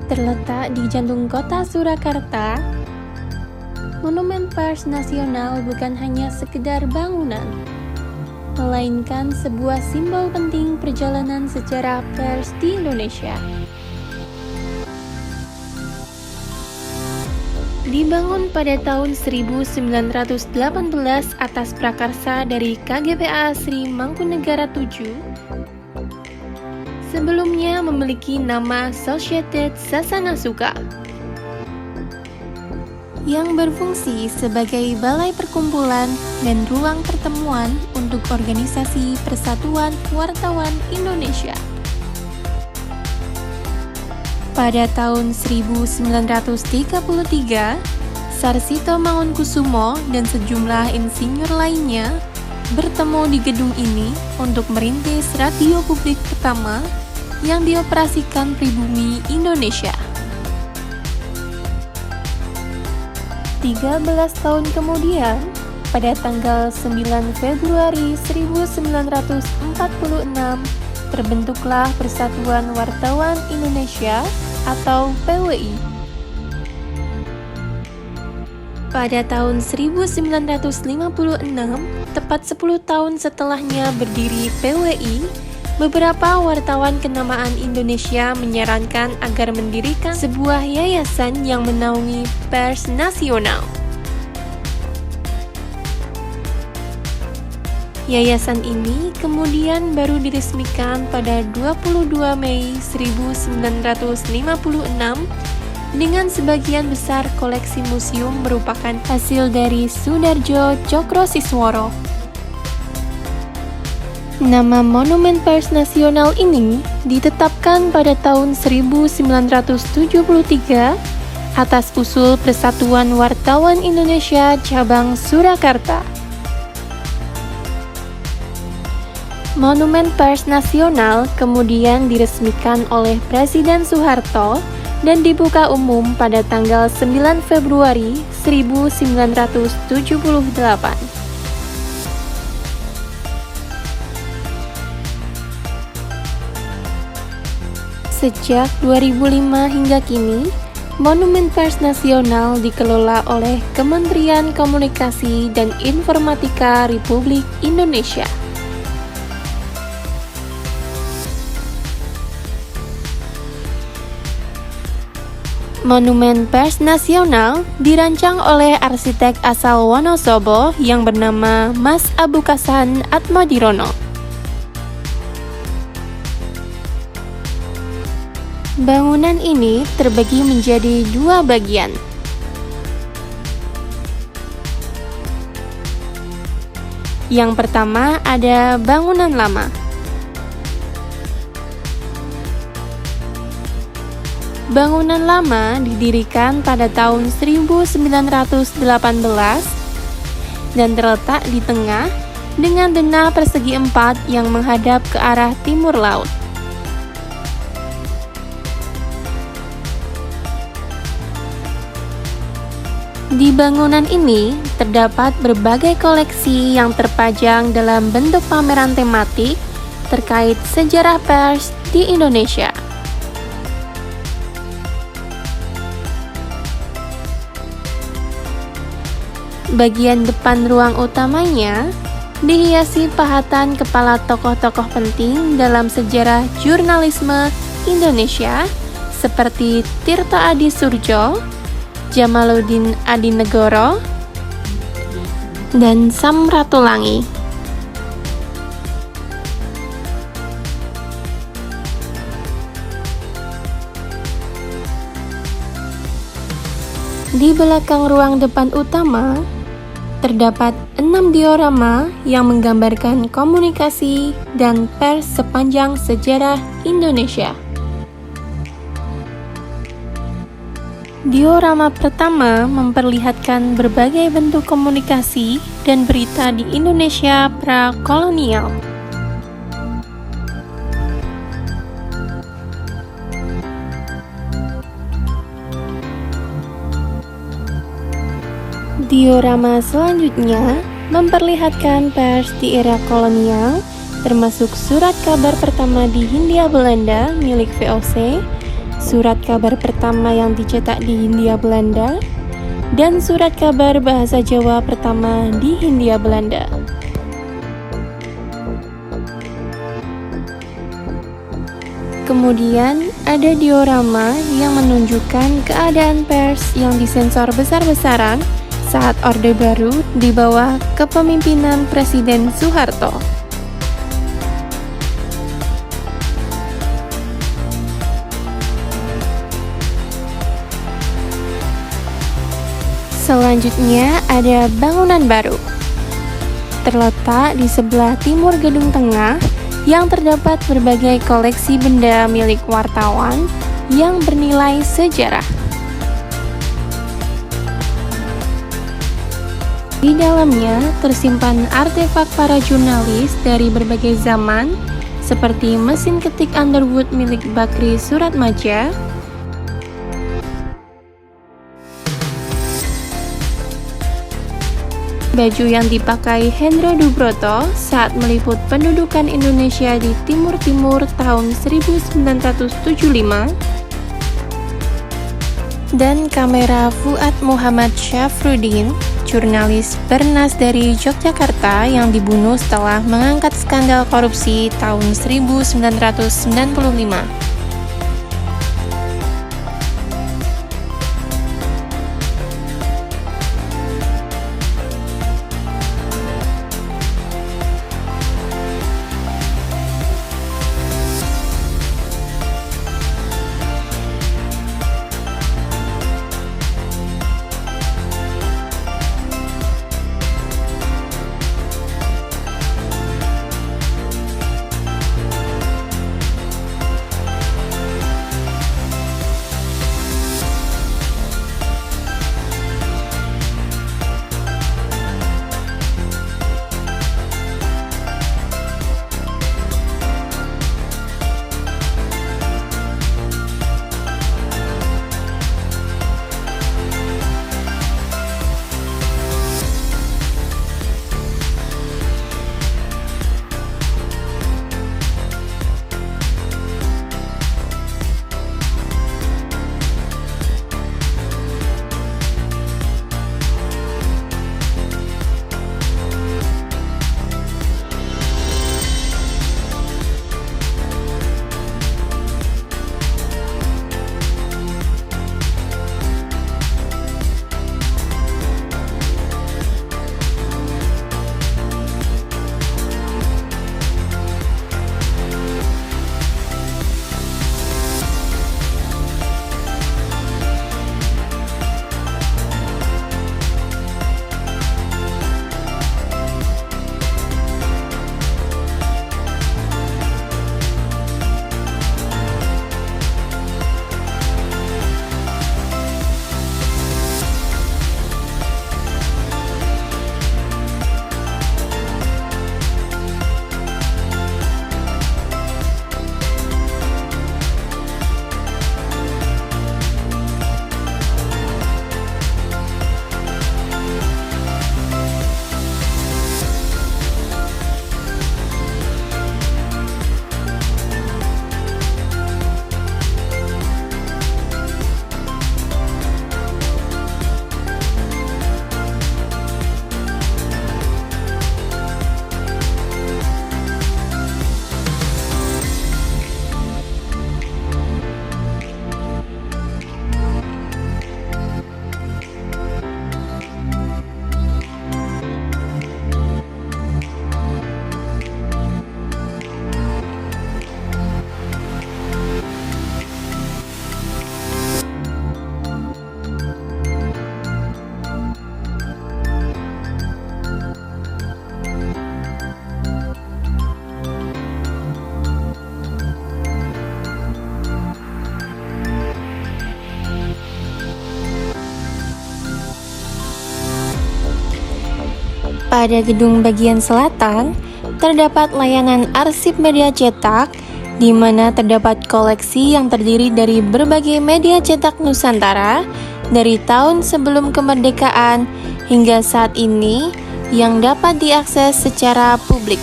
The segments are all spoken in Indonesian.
Terletak di jantung kota Surakarta, Monumen Pers Nasional bukan hanya sekedar bangunan, melainkan sebuah simbol penting perjalanan sejarah pers di Indonesia. Dibangun pada tahun 1918 atas prakarsa dari KGPA Sri Mangkunegara VII, sebelumnya memiliki nama Societet Sasanasuka, yang berfungsi sebagai balai perkumpulan dan ruang pertemuan untuk organisasi Persatuan Wartawan Indonesia. Pada tahun 1933, Sarsito Mangunkusumo dan sejumlah insinyur lainnya bertemu di gedung ini untuk merintis radio publik pertama yang dioperasikan Pribumi Indonesia. 13 tahun kemudian, pada tanggal 9 Februari 1946, terbentuklah Persatuan Wartawan Indonesia atau PWI. Pada tahun 1956, tepat 10 tahun setelahnya berdiri PWI, beberapa wartawan kenamaan Indonesia menyarankan agar mendirikan sebuah yayasan yang menaungi pers nasional. Yayasan ini kemudian baru diresmikan pada 22 Mei 1956 dengan sebagian besar koleksi museum merupakan hasil dari Soedarjo Tjokrosisworo. Nama Monumen Pers Nasional ini ditetapkan pada tahun 1973 atas usul Persatuan Wartawan Indonesia Cabang Surakarta. Monumen Pers Nasional kemudian diresmikan oleh Presiden Soeharto dan dibuka umum pada tanggal 9 Februari 1978. Sejak 2005 hingga kini, Monumen Pers Nasional dikelola oleh Kementerian Komunikasi dan Informatika Republik Indonesia. Monumen Pers Nasional dirancang oleh arsitek asal Wonosobo yang bernama Mas Abukasan Atmodirono. Bangunan ini terbagi menjadi dua bagian. Yang pertama ada bangunan lama. Bangunan lama didirikan pada tahun 1918 dan terletak di tengah dengan denah persegi 4 yang menghadap ke arah timur laut. Di bangunan ini terdapat berbagai koleksi yang terpajang dalam bentuk pameran tematik terkait sejarah pers di Indonesia. Bagian depan ruang utamanya dihiasi pahatan kepala tokoh-tokoh penting dalam sejarah jurnalisme Indonesia seperti Tirto Adi Surjo, Jamaluddin Adinegoro, dan Samratulangi. Di belakang ruang depan utama, terdapat 6 diorama yang menggambarkan komunikasi dan pers sepanjang sejarah Indonesia. Diorama pertama memperlihatkan berbagai bentuk komunikasi dan berita di Indonesia pra-kolonial. Diorama selanjutnya memperlihatkan pers di era kolonial, termasuk surat kabar pertama di Hindia Belanda milik VOC, surat kabar pertama yang dicetak di Hindia Belanda, dan surat kabar bahasa Jawa pertama di Hindia Belanda. Kemudian ada diorama yang menunjukkan keadaan pers yang disensor besar-besaran saat Orde Baru di bawah kepemimpinan Presiden Soeharto. Selanjutnya ada bangunan baru. Terletak di sebelah timur gedung tengah yang terdapat berbagai koleksi benda milik wartawan yang bernilai sejarah. Di dalamnya tersimpan artefak para jurnalis dari berbagai zaman, seperti mesin ketik Underwood milik Bakri Suratmadja, baju yang dipakai Hendro Dubroto saat meliput pendudukan Indonesia di Timur Timur tahun 1975, dan kamera Fuad Muhammad Syafruddin, jurnalis Bernas dari Yogyakarta yang dibunuh setelah mengangkat skandal korupsi tahun 1995. Pada gedung bagian selatan, terdapat layanan arsip media cetak, di mana terdapat koleksi yang terdiri dari berbagai media cetak Nusantara dari tahun sebelum kemerdekaan hingga saat ini yang dapat diakses secara publik.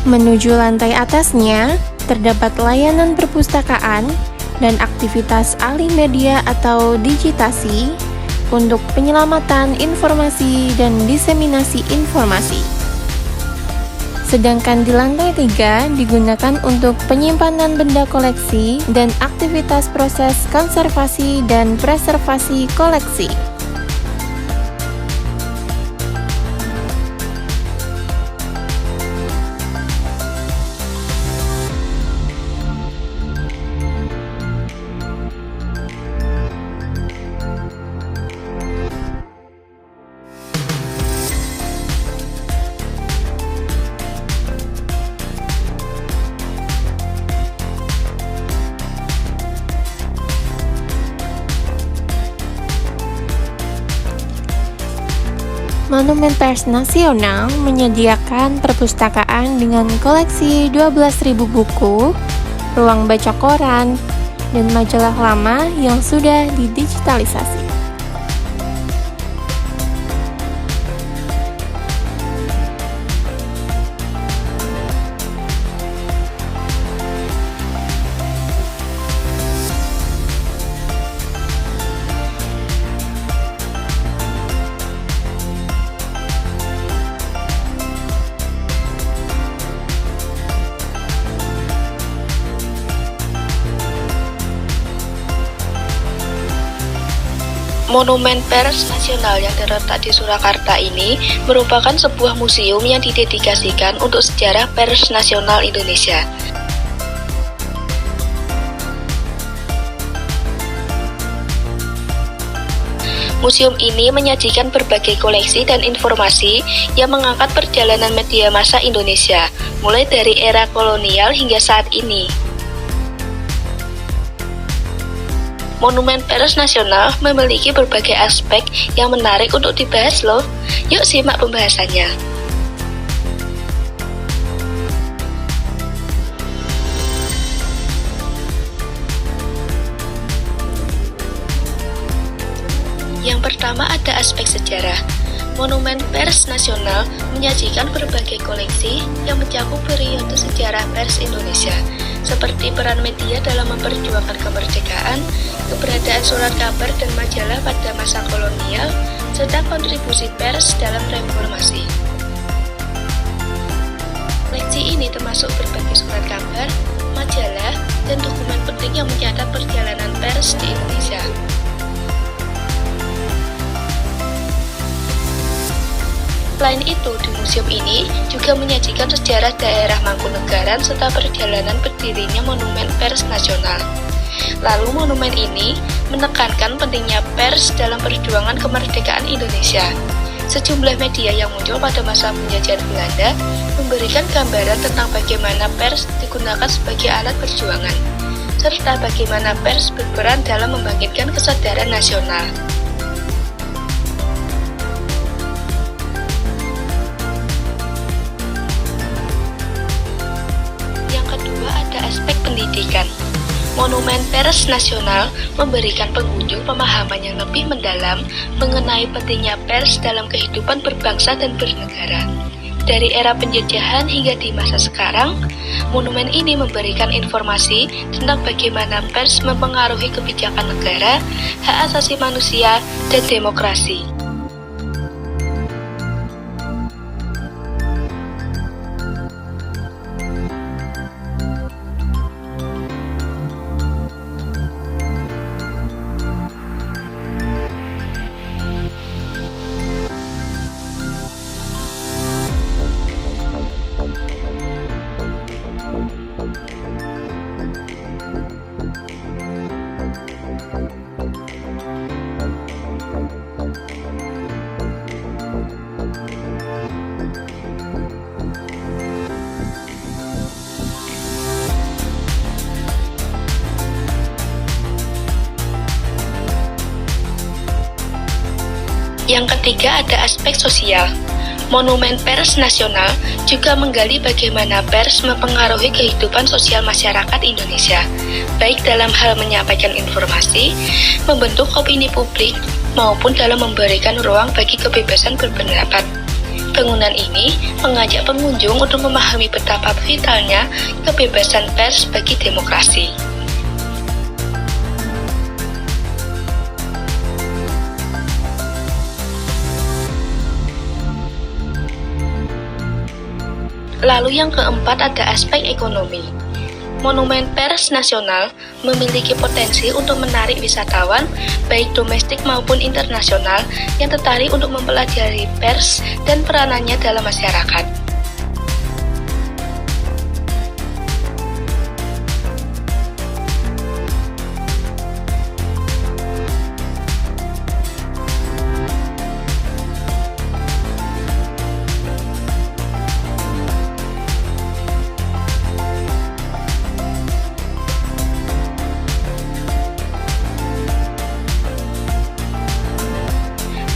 Menuju lantai atasnya, terdapat layanan perpustakaan dan aktivitas alih media atau digitasi untuk penyelamatan informasi dan diseminasi informasi. Sedangkan di lantai 3 digunakan untuk penyimpanan benda koleksi dan aktivitas proses konservasi dan preservasi koleksi. Monumen Pers Nasional menyediakan perpustakaan dengan koleksi 12.000 buku, ruang baca koran, dan majalah lama yang sudah didigitalisasi. Monumen Pers Nasional yang terletak di Surakarta ini merupakan sebuah museum yang didedikasikan untuk sejarah pers nasional Indonesia. Museum ini menyajikan berbagai koleksi dan informasi yang mengangkat perjalanan media massa Indonesia, mulai dari era kolonial hingga saat ini. Monumen Pers Nasional memiliki berbagai aspek yang menarik untuk dibahas loh. Yuk simak pembahasannya. Yang pertama ada aspek sejarah. Monumen Pers Nasional menyajikan berbagai koleksi yang mencakup periode sejarah pers Indonesia, seperti peran media dalam memperjuangkan kemerdekaan, keberadaan surat kabar dan majalah pada masa kolonial, serta kontribusi pers dalam reformasi. Koleksi ini termasuk berbagai surat kabar, majalah, dan dokumen penting yang mencatat perjalanan pers di Indonesia. Selain itu, di museum ini juga menyajikan sejarah daerah Mangkunegaran serta perjalanan berdirinya Monumen Pers Nasional. Lalu monumen ini menekankan pentingnya pers dalam perjuangan kemerdekaan Indonesia. Sejumlah media yang muncul pada masa penjajahan Belanda memberikan gambaran tentang bagaimana pers digunakan sebagai alat perjuangan, serta bagaimana pers berperan dalam membangkitkan kesadaran nasional. Aspek pendidikan. Monumen Pers Nasional memberikan pengunjung pemahaman yang lebih mendalam mengenai pentingnya pers dalam kehidupan berbangsa dan bernegara. Dari era penjajahan hingga di masa sekarang, monumen ini memberikan informasi tentang bagaimana pers mempengaruhi kebijakan negara, hak asasi manusia, dan demokrasi. Yang ketiga ada aspek sosial. Monumen Pers Nasional juga menggali bagaimana pers mempengaruhi kehidupan sosial masyarakat Indonesia, baik dalam hal menyampaikan informasi, membentuk opini publik, maupun dalam memberikan ruang bagi kebebasan berpendapat. Bangunan ini mengajak pengunjung untuk memahami betapa vitalnya kebebasan pers bagi demokrasi. Lalu yang keempat ada aspek ekonomi. Monumen Pers Nasional memiliki potensi untuk menarik wisatawan, baik domestik maupun internasional, yang tertarik untuk mempelajari pers dan peranannya dalam masyarakat.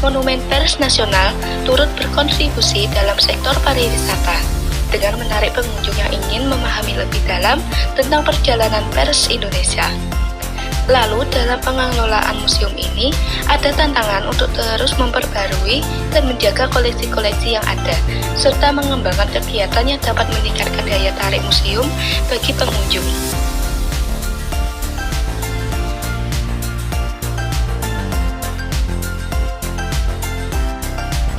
Monumen Pers Nasional turut berkontribusi dalam sektor pariwisata dengan menarik pengunjung yang ingin memahami lebih dalam tentang perjalanan pers Indonesia. Lalu dalam pengelolaan museum ini ada tantangan untuk terus memperbarui dan menjaga koleksi-koleksi yang ada, serta mengembangkan kegiatan yang dapat meningkatkan daya tarik museum bagi pengunjung.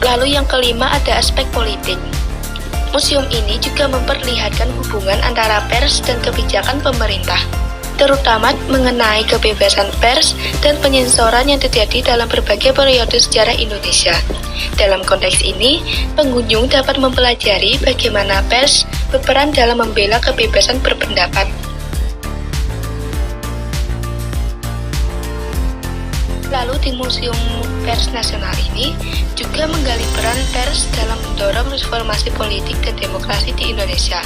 Lalu yang kelima ada aspek politik. Museum ini juga memperlihatkan hubungan antara pers dan kebijakan pemerintah, terutama mengenai kebebasan pers dan penyensoran yang terjadi dalam berbagai periode sejarah Indonesia. Dalam konteks ini, pengunjung dapat mempelajari bagaimana pers berperan dalam membela kebebasan berpendapat. Lalu di Museum Pers Nasional ini juga menggali peran pers dalam mendorong reformasi politik dan demokrasi di Indonesia.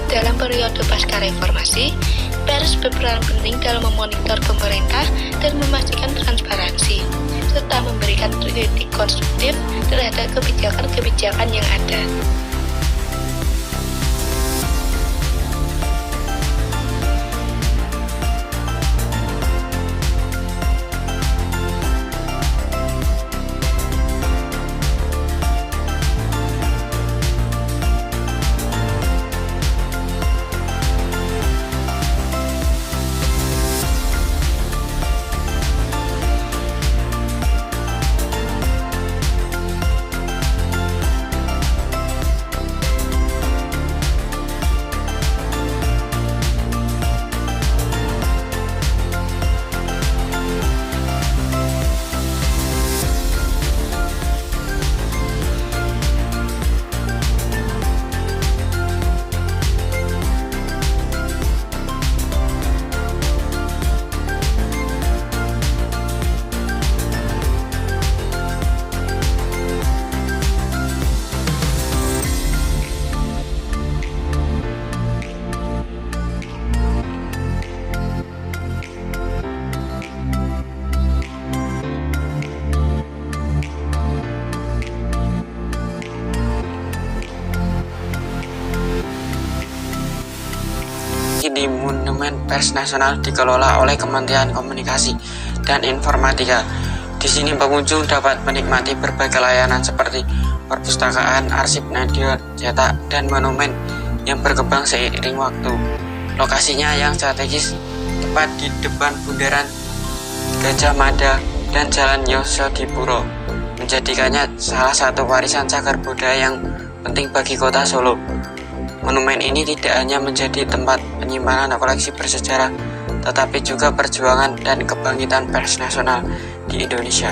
Dalam periode pasca reformasi, pers berperan penting dalam memonitor pemerintah dan memastikan transparansi, serta memberikan kritik konstruktif terhadap kebijakan-kebijakan yang ada. Di Monumen Pers Nasional dikelola oleh Kementerian Komunikasi dan Informatika. Di sini pengunjung dapat menikmati berbagai layanan seperti perpustakaan, arsip radio, cetak, dan monumen yang berkembang seiring waktu. Lokasinya yang strategis tepat di depan Bundaran Gajah Mada dan Jalan Yosodipuro menjadikannya salah satu warisan cagar budaya yang penting bagi kota Solo. Monumen ini tidak hanya menjadi tempat penyimpanan koleksi bersejarah, tetapi juga perjuangan dan kebangkitan pers nasional di Indonesia.